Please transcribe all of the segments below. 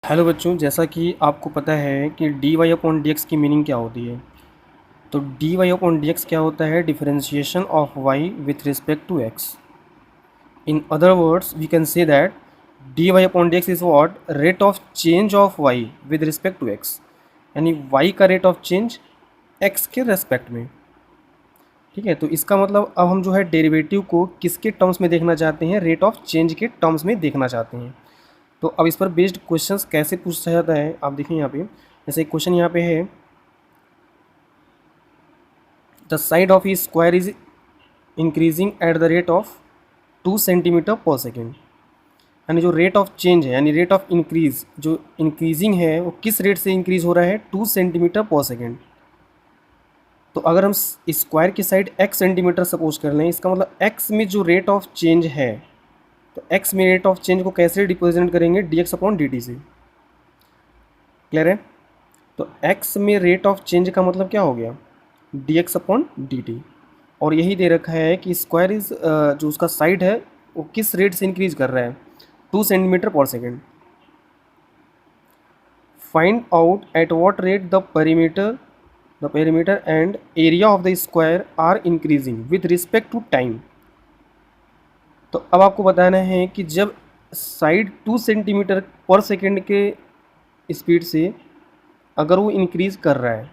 Hello बच्चों, जैसा कि आपको पता है कि d y upon d x की मीनिंग क्या होती है। तो d y upon d x क्या होता है? Differentiation of y with respect to x. In other words we can say that d y upon d x is what? Rate of change of y with respect to x, यानी y का rate of change x के respect में। ठीक है, तो इसका मतलब अब हम जो है डेरिवेटिव को किसके टर्म्स में देखना चाहते हैं? रेट ऑफ चेंज के टर्म्स में देखना चाहते हैं। तो अब इस पर बेस्ड क्वेश्चंस कैसे पूछा जाता है आप देखिए यहाँ पे। जैसे एक क्वेश्चन यहाँ पे है, the side of E square is increasing at the rate of 2 centimetre per second. यानी जो रेट ऑफ चेंज है, यानी रेट ऑफ इंक्रीज, जो इंक्रीजिंग है वो किस रेट से इंक्रीज हो रहा है? 2 सेंटीमीटर पर सेकेंड। तो अगर हम स्क्वायर की साइड x सेंटीमीटर सपोज कर लें, इसका मतलब x में जो रेट ऑफ चेंज है, तो x में रेट ऑफ चेंज को कैसे रिप्रेजेंट करेंगे? dx अपॉन dt से। क्लियर है? तो x में रेट ऑफ चेंज का मतलब क्या हो गया? dx upon dt। और यही दे रखा है कि स्क्वायर इज जो उसका साइड है वो किस रेट से इंक्रीज कर रहा है? 2 centimetre per second. Find out at what rate the perimeter and area of the square are increasing with respect to time. तो अब आपको बताना है कि जब साइड 2 सेंटीमीटर पर सेकेंड के स्पीड से अगर वो इंक्रीज़ कर रहा है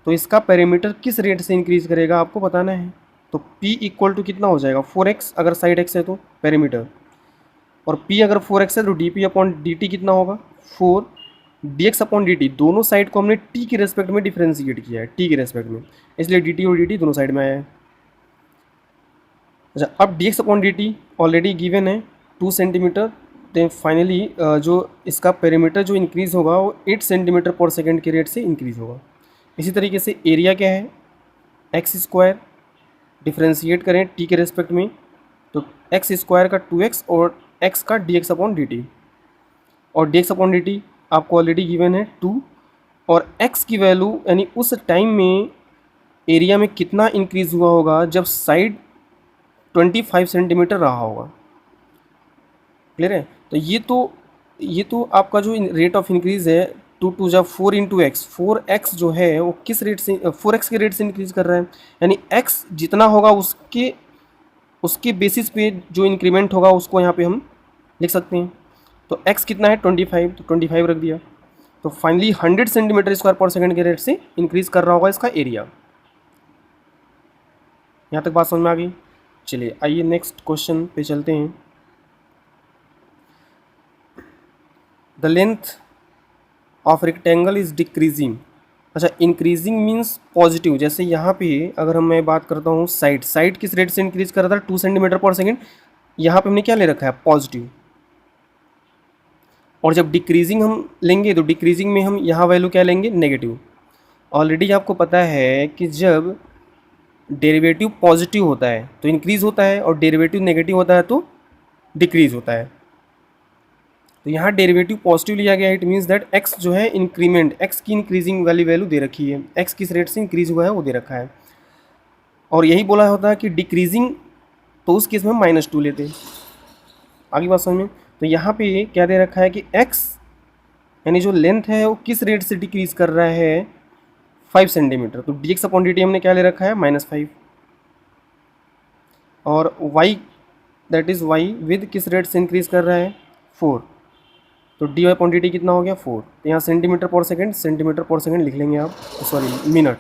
तो इसका पेरीमीटर किस रेट से इंक्रीज़ करेगा आपको बताना है। तो P इक्वल टू कितना हो जाएगा? 4x अगर साइड x है तो पेरीमीटर, और P अगर 4x है तो D p upon d t कितना होगा? 4 D x upon d T. दोनों साइड को हमने t के रेस्पेक्ट में डिफ्रेंशिएट किया है, t के रेस्पेक्ट में, इसलिए डी टी और डी टी दोनों साइड में आया है। अच्छा, अब D x upon d t already given है 2 सेंटीमीटर। तो फाइनली जो इसका पेरीमीटर जो इंक्रीज़ होगा वो 8 सेंटीमीटर पर सेकेंड के रेट से इंक्रीज़ होगा। इसी तरीके से एरिया क्या है? एक्स स्क्वायर, डिफ्रेंशिएट करें टी के रेस्पेक्ट में, तो एक्स स्क्वायर का 2x और x का d x upon d t. और d x upon d t आपको ऑलरेडी गिवन है 2, और x की वैल्यू यानी उस टाइम में एरिया में कितना इंक्रीज़ हुआ होगा जब साइड 25 सेंटीमीटर रहा होगा। क्लियर है? तो ये तो आपका जो रेट ऑफ इंक्रीज़ है 2 टू जा 4 इंटू एक्स, 4x जो है वो किस रेट से 4x के रेट से इंक्रीज़ कर रहा है, यानी x जितना होगा उसके उसके बेसिस पे जो इंक्रीमेंट होगा उसको यहाँ पे हम लिख सकते हैं। तो x कितना है? 25, तो 25 रख दिया। तो फाइनली 100 सेंटीमीटर स्क्वायर पर सेकेंड के रेट से इंक्रीज़ कर रहा होगा इसका एरिया। यहाँ तक बात समझ में आ गई? चलिए आइए नेक्स्ट क्वेश्चन पे चलते हैं। The length of rectangle is decreasing. अच्छा, इंक्रीजिंग मीन्स पॉजिटिव। जैसे यहाँ पे अगर मैं बात करता हूँ साइड किस रेट से इंक्रीज कर रहा था? 2 सेंटीमीटर पर सेकेंड। यहाँ पे हमने क्या ले रखा है? पॉजिटिव। और जब डिक्रीजिंग हम लेंगे तो डिक्रीजिंग में हम यहाँ वैल्यू क्या लेंगे? नेगेटिव। ऑलरेडी आपको पता है कि जब डेरिवेटिव पॉजिटिव होता है तो इंक्रीज होता है, और डेरिवेटिव नेगेटिव होता है तो डिक्रीज होता है। तो यहाँ डेरिवेटिव पॉजिटिव लिया गया है, इट मीन्स दैट x जो है इंक्रीमेंट, x की इंक्रीजिंग वाली वैल्यू दे रखी है, x किस रेट से इंक्रीज हुआ है वो दे रखा है। और यही बोला होता है कि डिक्रीजिंग, तो उस केस में -2 लेते हैं। आगे बात समझ में? तो यहाँ पे क्या दे रखा है कि x यानी जो लेंथ है वो किस रेट से डिक्रीज कर रहा है? 5 सेंटीमीटर। तो d x upon d t हमने क्या ले रखा है? -5। और y that is y with किस रेट से इंक्रीज कर रहा है? 4। तो d y upon d t कितना हो गया? 4। तो यहाँ सेंटीमीटर पर सेकेंड लिख लेंगे आप, सॉरी मिनट।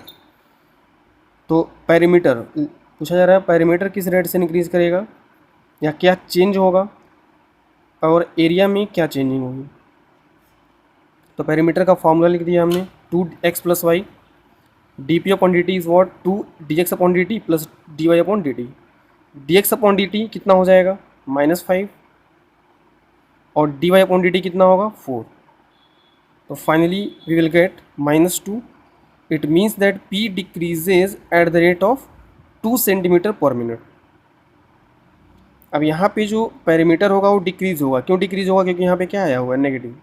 तो पेरीमीटर पूछा जा रहा है, पेरीमीटर किस रेट से इंक्रीज़ करेगा या क्या चेंज होगा, और एरिया में क्या चेंजिंग होगी। तो पेरीमीटर का फॉर्मूला लिख दिया हमने, 2x plus y, d p upon d t is what? 2 d x upon d t plus d y upon d t. D x upon d t कितना हो जाएगा? -5, और d y upon d t कितना होगा? 4। तो finally we will get -2। It means that P decreases at the rate of 2 centimetre per minute. अब यहाँ पे जो पेरीमीटर होगा वो डिक्रीज होगा। क्यों डिक्रीज होगा? क्योंकि यहाँ पे क्या आया हुआ है? नेगेटिव।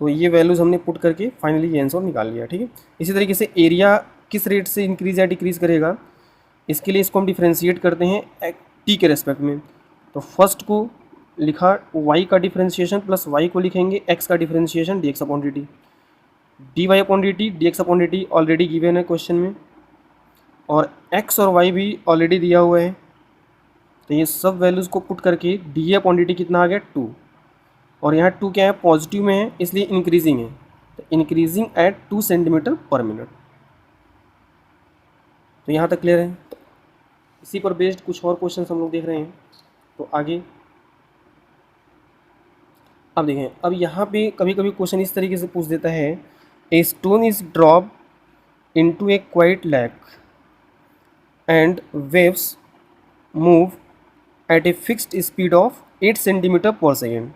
तो ये वैल्यूज़ हमने पुट करके फाइनली ये आंसर निकाल लिया। ठीक है, इसी तरीके से एरिया किस रेट से इंक्रीज या डिक्रीज करेगा, इसके लिए इसको हम डिफ्रेंशिएट करते हैं टी के रेस्पेक्ट में। तो फर्स्ट को लिखा y का डिफरेंशिएशन प्लस y को लिखेंगे x का differentiation dx upon dt, dy upon dt dx upon dt already given है क्वेश्चन में, और x और y भी ऑलरेडी दिया हुआ है। तो ये सब वैल्यूज़ को पुट करके डी अपॉन डी टी कितना आ गया 2, और यहाँ 2 क्या है, पॉजिटिव में है इसलिए इंक्रीजिंग है, तो increasing at 2 centimetre per minute. तो यहाँ तक क्लियर है। तो इसी पर बेस्ड कुछ और क्वेश्चन हम लोग देख रहे हैं। तो आगे अब देखें, अब यहाँ पे कभी कभी क्वेश्चन इस तरीके से पूछ देता है, a stone is drop into a quiet lake and waves move at a fixed speed of 8 centimeter per second.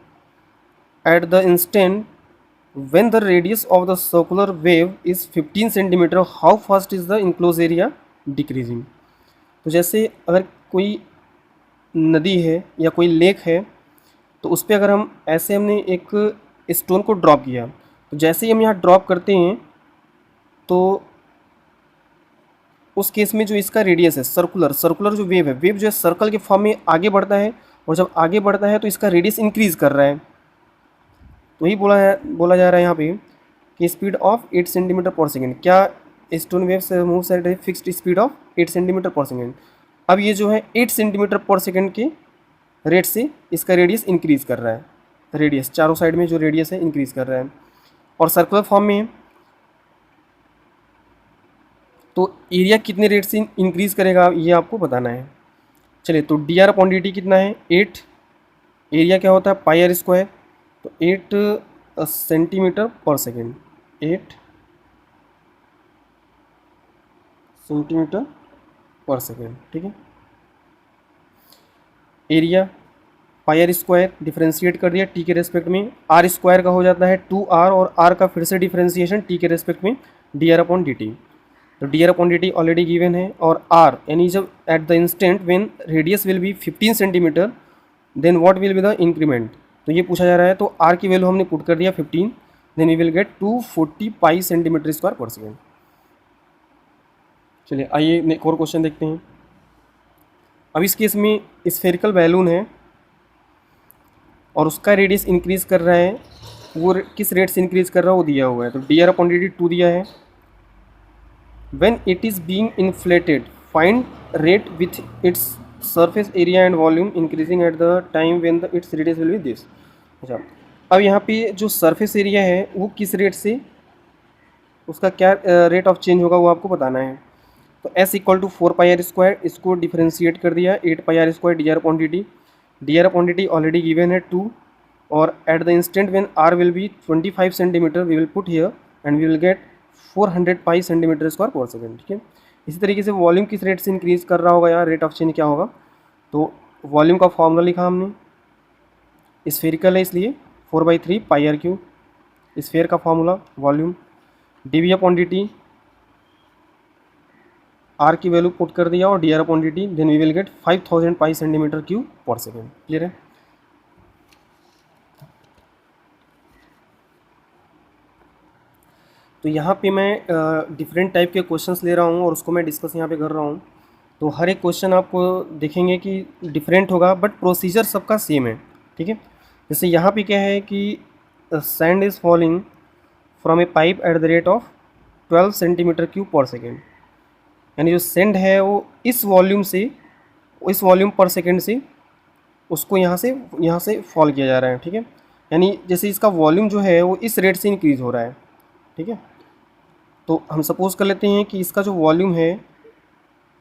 At the instant when the radius of the circular wave is 15 centimeter, how fast is the enclosed area decreasing? तो जैसे अगर कोई नदी है या कोई lake है, तो उस पर अगर हम ऐसे हमने एक स्टोन को ड्रॉप किया, तो जैसे ही हम यहाँ ड्रॉप करते हैं तो उस केस में जो इसका रेडियस है, सर्कुलर जो वेव है, वेव जो है सर्कल के फॉर्म में आगे बढ़ता है, और जब आगे बढ़ता है तो इसका रेडियस इंक्रीज कर रहा है। तो यही बोला जा रहा है यहाँ पे कि speed of 8 centimetre per second, क्या स्टोन वेव से move at a fixed speed of 8 centimetre per second. अब ये जो है 8 सेंटीमीटर पर सेकेंड के रेट से इसका रेडियस इंक्रीज कर रहा है, रेडियस चारों साइड में जो रेडियस है इंक्रीज कर रहा है, और सर्कुलर फॉर्म में है। तो एरिया कितने रेट से इंक्रीज़ करेगा ये आपको बताना है। चलिए, तो d r upon d t कितना है 8, एरिया क्या होता है पाई आर स्क्वायर, तो 8 centimetre per second, 8 centimetre per second, ठीक है। Area pi r square differentiate कर दिया टी के रेस्पेक्ट में, आर स्क्वायर का हो जाता है 2r, और आर का फिर से डिफ्रेंशिएशन टी के रेस्पेक्ट में d r upon d t. तो d r upon d t already given है, और आर यानी जब at the instant when radius will be 15 centimetre then what will be the increment, तो ये पूछा जा रहा है। तो आर की वैल्यू हमने पुट कर दिया 15, then we will get 240 pi centimetre square पर सेकेंड। चलिए आइए एक और क्वेश्चन देखते हैं। अब इस केस में स्फेरिकल बैलून है और उसका रेडियस इंक्रीज कर रहा है, वो किस रेट से इंक्रीज कर रहा है वो दिया हुआ है। तो d r upon d T 2 दिया है। When it is being inflated, find rate with its surface area and volume increasing at the time when its radius will be this। अच्छा, अब यहाँ पे जो सरफेस एरिया है वो किस रेट से, उसका क्या रेट ऑफ चेंज होगा वो आपको बताना है। तो S equal to 4 pi r square, इसको डिफ्रेंशिएट कर दिया 8 pi r square d r upon d t. D r upon d t already given है 2, और at the instant when r will be 25 centimetre we will put here and we will get 400 pi centimetre square पर second, ठीक है। इसी तरीके से volume किस rate से इंक्रीज कर रहा होगा, या रेट ऑफ चेंज क्या होगा। तो वॉल्यूम का फॉर्मूला लिखा हमने, स्फेरिकल है इसलिए 4/3 पाई आर क्यू, स्फेयर का formula volume, d v upon d t, r की वैल्यू पुट कर दिया और d r upon d t, then we will get 5000 pi centimetre cube per second. Clear है। तो यहाँ पे मैं डिफरेंट टाइप के क्वेश्चंस ले रहा हूँ और उसको मैं डिस्कस यहाँ पे कर रहा हूँ। तो हर एक क्वेश्चन आपको देखेंगे कि डिफरेंट होगा, बट प्रोसीजर सबका सेम है, ठीक है। जैसे यहाँ पे क्या है कि sand is falling from A pipe eight the rate of 12 centimetre cube per second, यानी जो सैंड है वो इस वॉल्यूम पर सेकेंड से उसको यहाँ से फॉल किया जा रहा है, ठीक है। यानी जैसे इसका वॉल्यूम जो है वो इस रेट से इंक्रीज़ हो रहा है, ठीक है। तो हम सपोज़ कर लेते हैं कि इसका जो वॉल्यूम है,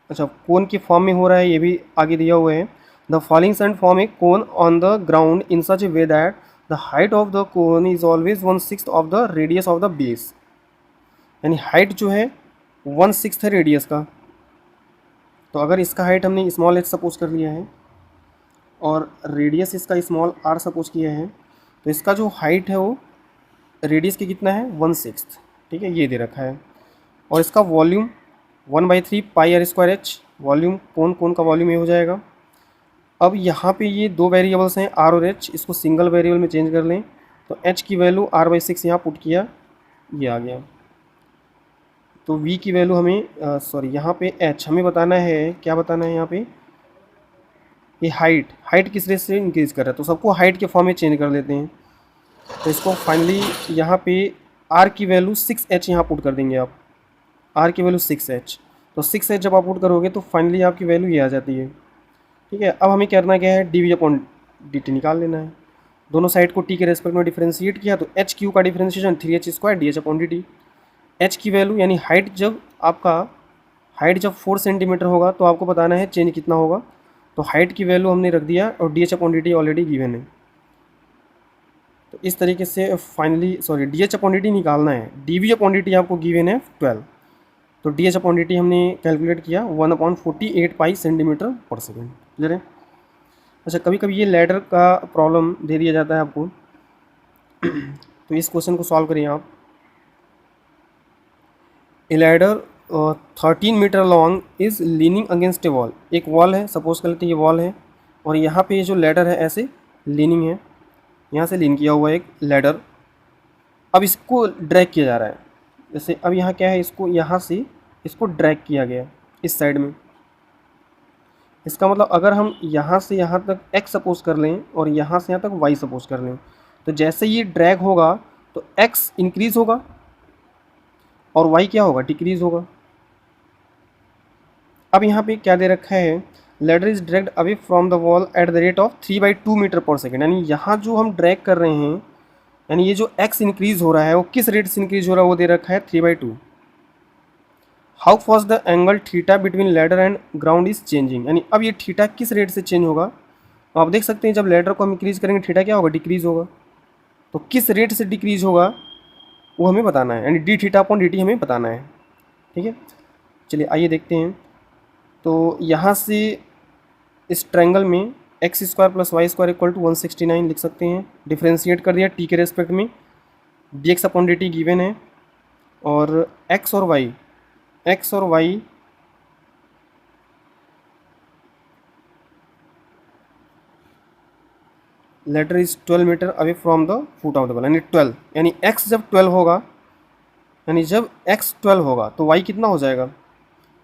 अच्छा कोन के फॉर्म में हो रहा है, ये भी आगे दिया हुआ है। The falling sand form A cone on the ground in such A way that the height of the cone is always 1/6 of the radius of the base, यानी हाइट जो है 1/6 है रेडियस का। तो अगर इसका हाइट हमने स्मॉल h सपोज कर लिया है और रेडियस इसका स्मॉल r सपोज किया है, तो इसका जो हाइट है वो रेडियस की कितना है 1/6, ठीक है, ये दे रखा है। और इसका volume 1/3 pi r square h, volume कौन का वॉल्यूम ये हो जाएगा। अब यहाँ पे ये दो वेरिएबल्स हैं आर और एच, इसको सिंगल वेरिएबल में चेंज कर लें। तो एच की वैल्यू r/6 यहाँ पुट किया, ये आ गया। तो v की वैल्यू हमें यहाँ पे h हमें बताना है, क्या बताना है यहाँ पे ये हाइट किस रेट से इंक्रीज़ कर रहा है, तो सबको हाइट के फॉर्म में चेंज कर देते हैं। तो इसको फाइनली यहाँ पे आर की वैल्यू 6h यहाँ पुट कर देंगे आप, आर की वैल्यू 6h। तो 6h जब आप पुट करोगे तो फाइनली आपकी वैल्यू ये आ जाती है। ठीक है, अब हमें करना क्या है, d v upon d t निकाल लेना है। दोनों साइड को टी के रेस्पेक्ट में डिफरेंशिएट किया तो एच क्यू का differentiation 3h² D h upon d T. H की वैल्यू यानी हाइट जब 4 सेंटीमीटर होगा तो आपको बताना है चेंज कितना होगा। तो हाइट की वैल्यू हमने रख दिया और d h upon d t already given है। तो इस तरीके से finally d h upon d t निकालना है। D v upon d t आपको गिवन है 12। तो d h upon d t हमने कैलकुलेट किया 1/48 pi centimetre per second. Clear है। अच्छा, कभी कभी ये लैडर का प्रॉब्लम दे दिया जाता है आपको तो इस क्वेश्चन को सॉल्व करिए आप। A ladder 13 metre long is leaning against a wall. एक वॉल है, सपोज कर लेते हैं ये वॉल है, और यहाँ पे ये जो लैडर है ऐसे लीनिंग है, यहाँ से लीन किया हुआ है एक लैडर। अब इसको ड्रैग किया जा रहा है। जैसे अब यहाँ क्या है, इसको यहाँ से इसको ड्रैग किया गया इस साइड में। इसका मतलब अगर हम यहाँ से यहाँ तक x सपोज कर लें और यहाँ से यहाँ तक y सपोज कर लें, तो जैसे ये ड्रैग होगा तो x इंक्रीज़ होगा और y क्या होगा, डिक्रीज़ होगा। अब यहाँ पे क्या दे रखा है, ladder is dragged away from the wall at the rate of 3/2 metre पर सेकेंड। यानी यहाँ जो हम ड्रैग कर रहे हैं, यानी ये जो x इंक्रीज़ हो रहा है वो किस रेट से इंक्रीज़ हो रहा है, वो दे रखा है 3/2। How fast the angle theta between ladder and ground is changing. यानी अब ये थीटा किस रेट से चेंज होगा, तो आप देख सकते हैं जब लैडर को हम इंक्रीज़ करेंगे थीटा क्या होगा, डिक्रीज़ होगा। तो किस रेट से डिक्रीज़ होगा वो हमें बताना है, यानी D theta upon d T हमें बताना है। ठीक है, चलिए आइए देखते हैं। तो यहाँ से इस ट्रायंगल में x² + y² = 169 लिख सकते हैं। डिफ्रेंशिएट कर दिया t के रेस्पेक्ट में, dx अपॉन dt गिवन है, और x और y ladder is 12 metre away from the foot of the wall. यानी 12, यानी x जब 12 होगा, यानी जब x 12 होगा तो y कितना हो जाएगा,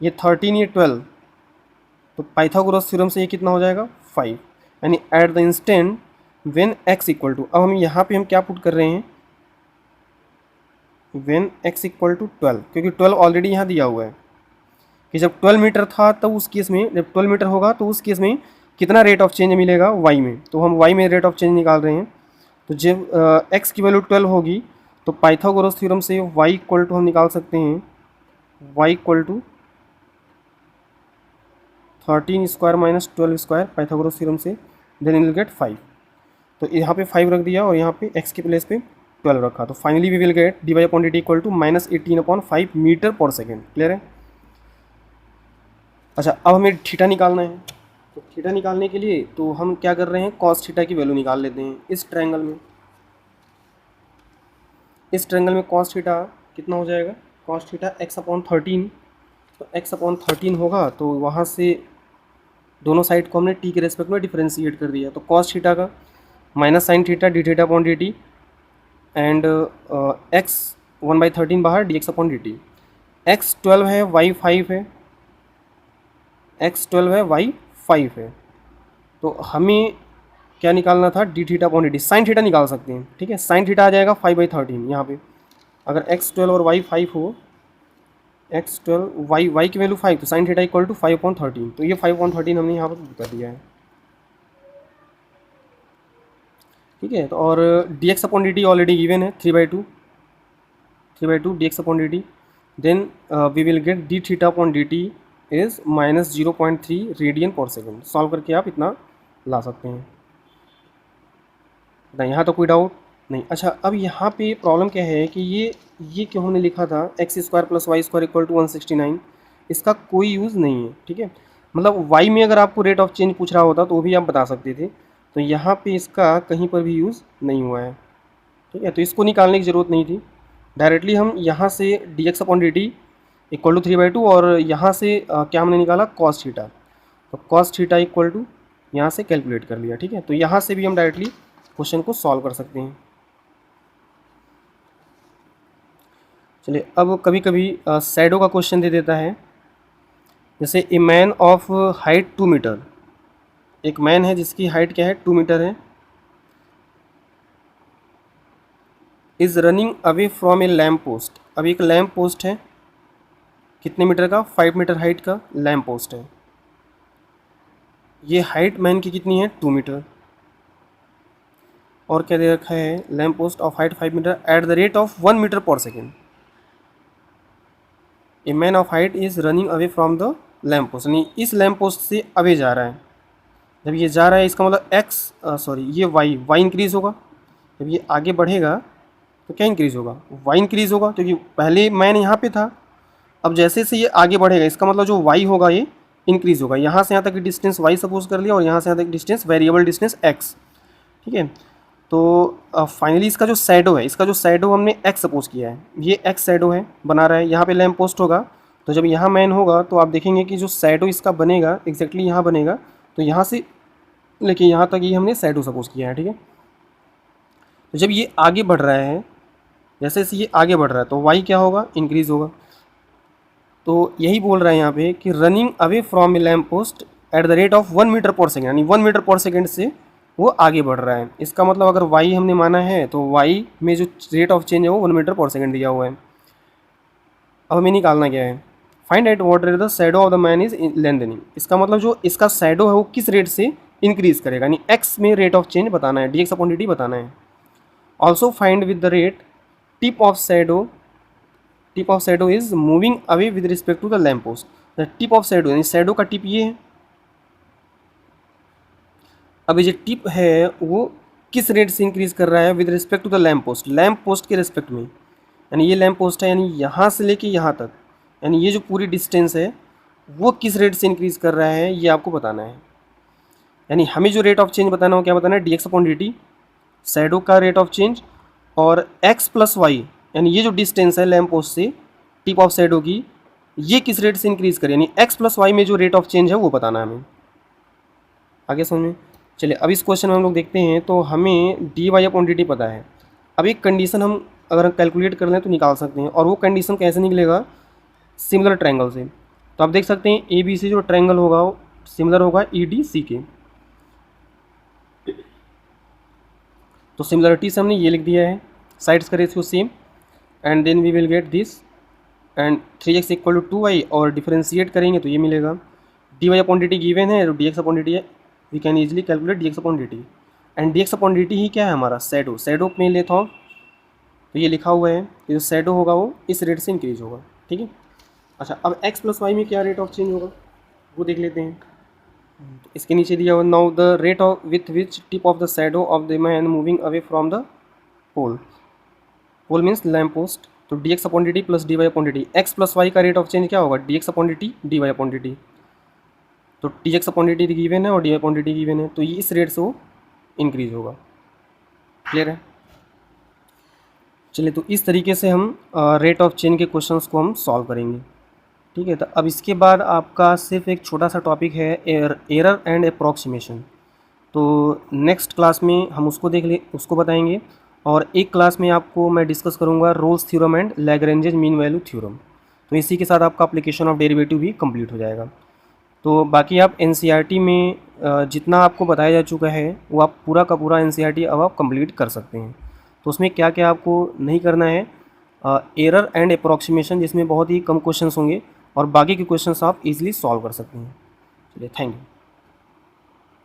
ये 13, ये 12, तो पाइथागोरस थ्योरम से ये कितना हो जाएगा 5। यानी at the instant when x equal to, अब हम यहाँ पे हम क्या पुट कर रहे हैं, व्हेन x इक्वल टू 12, क्योंकि 12 ऑलरेडी यहाँ दिया हुआ है कि जब 12 मीटर था तब उस केस में, जब 12 मीटर होगा तो उस केस में कितना रेट ऑफ चेंज मिलेगा y में, तो हम y में रेट ऑफ चेंज निकाल रहे हैं। तो जब x की वैल्यू 12 होगी तो पाइथागोरस थ्योरम से y इक्वल टू हम निकाल सकते हैं y equal to 13² - 12² Pythagoras theorem से, देन यू विल गेट 5। तो यहाँ पे 5 रख दिया और यहाँ पे x के प्लेस पे 12 रखा, तो finally we will get dy upon dt equal to -18/5 metre पर सेकेंड। क्लियर है। अच्छा, अब हमें थीटा निकालना है। तो थीटा निकालने के लिए तो हम क्या कर रहे हैं, कॉस थीटा की वैल्यू निकाल लेते हैं। इस ट्रायंगल में कॉस थीटा कितना हो जाएगा, कॉस थीटा x/13। तो x/13 होगा, तो वहाँ से दोनों साइड को हमने t के रेस्पेक्ट में डिफरेंशिएट कर दिया। तो कॉस थीटा का minus sine theta D theta upon d T, and x 1/13 बाहर dx अपॉन dt। x 12 है, y 5 है, x 12 है, y 5 है। तो हमें क्या निकालना था, D theta upon dt। Sine theta निकाल सकते हैं। ठीक है, साइन थीटा आ जाएगा 5/13 यहाँ पे। अगर x 12 और y 5 हो, x 12 y की वैल्यू 5, तो साइन थीटा इक्वल टू 5/13। तो ये 5/13 हमने यहाँ पर कर दिया है। ठीक है, तो और dx upon dt already given है 3/2 dx upon dt। Then we will get d theta upon dt is -0.3 radian per second. Solve करके आप इतना ला सकते हैं ना, यहाँ तो कोई डाउट नहीं। अच्छा, अब यहाँ पे प्रॉब्लम क्या है कि ये क्यों हमने लिखा था x² + y² = 169, इसका कोई यूज़ नहीं है। ठीक है, मतलब y में अगर आपको रेट ऑफ चेंज पूछ रहा होता तो वो भी आप बता सकते थे। तो यहाँ पे इसका कहीं पर भी यूज़ नहीं हुआ है। ठीक है, तो इसको निकालने की ज़रूरत नहीं थी। डायरेक्टली हम यहाँ से dx upon dt equal to 3/2, और यहाँ से क्या हमने निकाला, कॉस थीटा। तो कॉस थीटा इक्वल टू यहाँ से कैलकुलेट कर लिया। ठीक है, तो यहाँ से भी हम डायरेक्टली क्वेश्चन को सॉल्व कर सकते हैं। चलिए, अब कभी कभी शैडो का क्वेश्चन दे देता है। जैसे a man of height 2 metre, एक मैन है जिसकी हाइट क्या है 2 मीटर है, is running away from a lamp post. अब एक लैम्प पोस्ट है कितने मीटर का, 5 मीटर हाइट का लैम्प पोस्ट है। ये हाइट मैन की कितनी है 2 मीटर, और क्या दे रखा है, lamp post of height 5 metre at the rate of 1 metre पर second. A man of height is running away from the lamp post, यानी इस लैम्प पोस्ट से अवे जा रहा है। जब ये जा रहा है इसका मतलब ये वाई इंक्रीज़ होगा। जब ये आगे बढ़ेगा तो क्या इंक्रीज़ होगा, वाई इंक्रीज़ होगा, क्योंकि पहले मैन यहाँ पे था, अब जैसे से ये आगे बढ़ेगा इसका मतलब जो वाई होगा ये इंक्रीज़ होगा। यहाँ से यहाँ तक की डिस्टेंस वाई सपोज कर लिया, और यहाँ से यहाँ तक डिस्टेंस वेरिएबल डिस्टेंस एक्स, ठीक है। तो फाइनली इसका जो शैडो हमने एक्स सपोज किया है, ये एक्स शैडो है बना रहा है। यहाँ पे लैम्प पोस्ट होगा, तो जब यहाँ मैन होगा तो आप देखेंगे कि जो शैडो इसका बनेगा एग्जैक्टली यहाँ बनेगा, तो यहाँ से लेके यहाँ तक ये हमने शैडो सपोज किया है, ठीक है। तो जब ये आगे बढ़ रहा है, जैसे जैसे ये आगे बढ़ रहा है तो वाई क्या होगा, इंक्रीज़ होगा। तो यही बोल रहा है यहाँ पे कि running away from a lamp post at the rate of 1 metre पर सेकेंड, यानी 1 मीटर पर सेकेंड से वो आगे बढ़ रहा है। इसका मतलब अगर वाई हमने माना है तो वाई में जो रेट ऑफ चेंज है वो 1 मीटर पर सेकेंड दिया हुआ है। अब हमें निकालना क्या है, find out what rate the shadow of the man is lengthening. इसका मतलब जो इसका शैडो है वो किस रेट से इंक्रीज़ करेगा, यानी एक्स में रेट ऑफ चेंज बताना है, dx अपॉन dt बताना है। Also find with the rate tip of shadow is moving away with respect to the lamp post. The tip of shadow यानी शैडो का टिप ये है। अब ये जो टिप है वो किस रेट से इंक्रीज़ कर रहा है, with respect to the lamp post के रिस्पेक्ट में, यानी ये लैम्प पोस्ट है, यानी यहाँ से लेके यहाँ तक, यानी ये जो पूरी डिस्टेंस है वो किस रेट से इंक्रीज़ कर रहा है ये आपको बताना है। यानी हमें जो रेट ऑफ चेंज बताना हो क्या बताना है, dx अपॉन dt शैडो का रेट ऑफ चेंज, और x प्लस वाई यानी ये जो डिस्टेंस है लैम्प पोस्ट से टिप ऑफ शैडो की, ये किस रेट से इंक्रीज़ करे, यानी x प्लस वाई में जो रेट ऑफ चेंज है वो बताना है हमें। आगे समझ में। चलिए अब इस क्वेश्चन में हम लोग देखते हैं, तो हमें dy अपॉन dt पता है। अब एक कंडीशन हम अगर कैलकुलेट कर लें तो निकाल सकते हैं, और वो कंडीशन कैसे निकलेगा, सिमिलर ट्रायंगल से। तो आप देख सकते हैं ए बी सी जो ट्रायंगल होगा वो सिमिलर होगा ई डी सी के। तो सिमिलरिटी से हमने ये लिख दिया है, साइड्स का ratio same, and then we will get this, and 3x equal to 2y, और डिफरेंशिएट करेंगे तो ये मिलेगा। dy अपॉन dt गिवन है, तो dx अपॉन dt है, we can easily calculate dx upon dt, and dx upon dt ही क्या है हमारा शैडो में लेता हूँ, तो ये लिखा हुआ है कि जो शैडो होगा वो इस रेट से इंक्रीज होगा, ठीक है। अच्छा अब x प्लस वाई में क्या रेट ऑफ चेंज होगा वो देख लेते हैं। तो इसके नीचे दिया हुआ, now the rate of with which tip of the shadow of the man moving away from the pole means lamp post, तो dx upon dt plus dy upon dt, x plus y का rate of change क्या होगा, dx upon dt dy upon dt। तो dx upon dt given है और dy upon dt given है, तो ये इस रेट से वो इंक्रीज होगा। क्लियर है। चलिए तो इस तरीके से हम रेट ऑफ चेंज के क्वेश्चंस को हम सॉल्व करेंगे, ठीक है। तो अब इसके बाद आपका सिर्फ एक छोटा सा टॉपिक है एरर एंड अप्रॉक्सीमेशन। तो नेक्स्ट क्लास में हम उसको बताएंगे, और एक क्लास में आपको मैं डिस्कस करूंगा Rolle's theorem and Lagrange's mean value theorem. तो इसी के साथ आपका एप्लीकेशन ऑफ डेरिवेटिव भी कंप्लीट हो जाएगा। तो बाकी आप एनसीईआरटी में जितना आपको बताया जा चुका है वो आप पूरा का पूरा एनसीईआरटी अब आप कंप्लीट कर सकते हैं। तो उसमें क्या क्या आपको नहीं करना है, एरर एंड अप्रॉक्सीमेशन जिसमें बहुत ही कम क्वेश्चंस होंगे, और बाकी के क्वेश्चंस आप इजीली सॉल्व कर सकते हैं। चलिए थैंक यू।